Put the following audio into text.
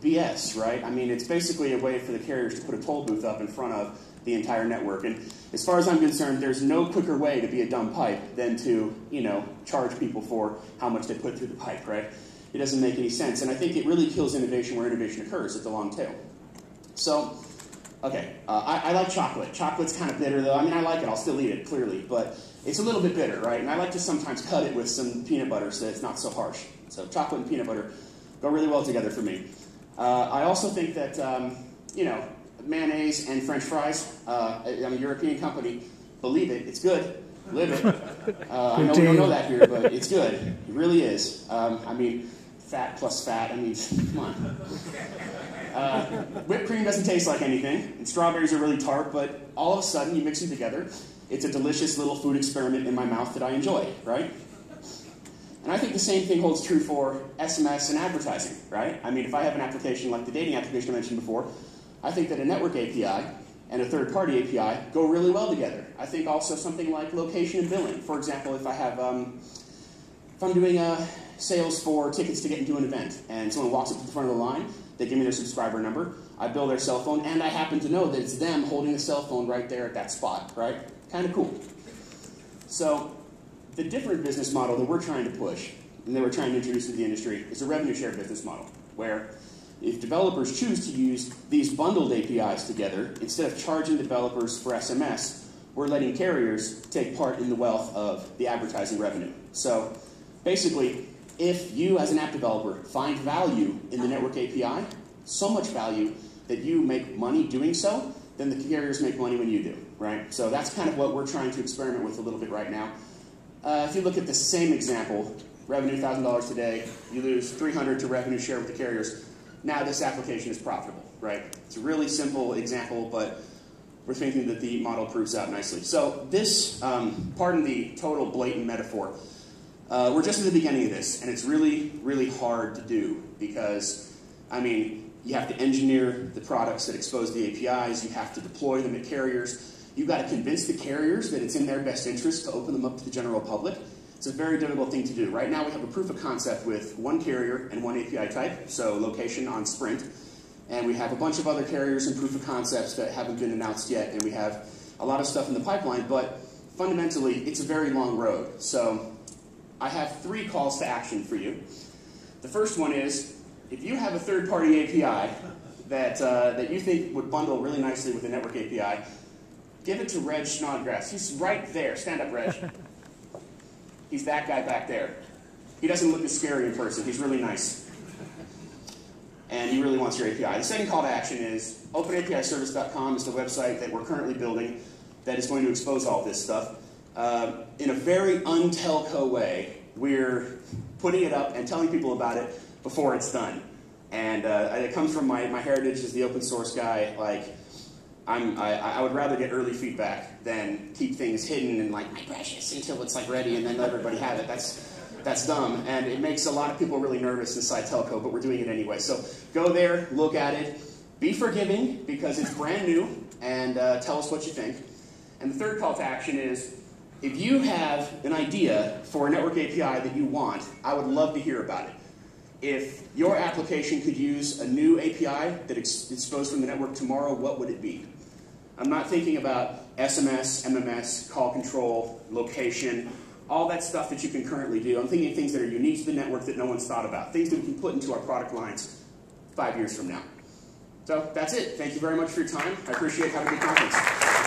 BS, right? I mean, it's basically a way for the carriers to put a toll booth up in front of the entire network. And as far as I'm concerned, there's no quicker way to be a dumb pipe than to, charge people for how much they put through the pipe, right? It doesn't make any sense. And I think it really kills innovation where innovation occurs, at the long tail. So, okay, I like chocolate. Chocolate's kind of bitter, though. I mean, I like it. I'll still eat it, clearly. But it's a little bit bitter, right? And I like to sometimes cut it with some peanut butter so that it's not so harsh. So chocolate and peanut butter go really well together for me. I also think that, mayonnaise and French fries, I'm a European company. Believe it, it's good. Live it. I know we don't know that here, but it's good. It really is. I mean, fat plus fat. I mean, come on. Whipped cream doesn't taste like anything, and strawberries are really tart, but all of a sudden you mix them together. It's a delicious little food experiment in my mouth that I enjoy, right? And I think the same thing holds true for SMS and advertising, right? I mean, if I have an application like the dating application I mentioned before, I think that a network API and a third-party API go really well together. I think also something like location and billing. For example, if I have, if I'm doing sales for tickets to get into an event, and someone walks up to the front of the line, they give me their subscriber number, I bill their cell phone, and I happen to know that it's them holding the cell phone right there at that spot, right? Kind of cool. So the different business model that we're trying to push, and that we're trying to introduce to the industry, is a revenue share business model, where if developers choose to use these bundled APIs together, instead of charging developers for SMS, we're letting carriers take part in the wealth of the advertising revenue. So basically, if you as an app developer find value in the network API, so much value that you make money doing so, then the carriers make money when you do, right? So that's kind of what we're trying to experiment with a little bit right now. If you look at the same example, revenue $1,000 today, you lose $300 to revenue share with the carriers. Now this application is profitable, right? It's a really simple example, but we're thinking that the model proves out nicely. So this, pardon the total blatant metaphor, we're just at the beginning of this, and it's really, really hard to do because, I mean, you have to engineer the products that expose the APIs, you have to deploy them at carriers, you've got to convince the carriers that it's in their best interest to open them up to the general public. It's a very difficult thing to do. Right now we have a proof of concept with one carrier and one API type, so location on Sprint, and we have a bunch of other carriers and proof of concepts that haven't been announced yet, and we have a lot of stuff in the pipeline, but fundamentally it's a very long road. So I have 3 calls to action for you. The first one is, if you have a third-party API that you think would bundle really nicely with a network API, give it to Reg Snodgrass. He's right there. Stand up, Reg. He's that guy back there. He doesn't look as scary in person. He's really nice. And he really wants your API. The second call to action is OpenAPIService.com is the website that we're currently building that is going to expose all this stuff. In a very un-telco way, we're putting it up and telling people about it before it's done. And it comes from my heritage as the open source guy. Like, I would rather get early feedback than keep things hidden and like, my precious, until it's like ready and then let everybody have it. That's dumb, and it makes a lot of people really nervous inside telco, but we're doing it anyway. So go there, look at it, be forgiving because it's brand new, and tell us what you think. And the third call to action is, if you have an idea for a network API that you want, I would love to hear about it. If your application could use a new API that exposed from the network tomorrow, what would it be? I'm not thinking about SMS, MMS, call control, location, all that stuff that you can currently do. I'm thinking of things that are unique to the network that no one's thought about, things that we can put into our product lines 5 years from now. So that's it. Thank you very much for your time. I appreciate it. Have a good conference.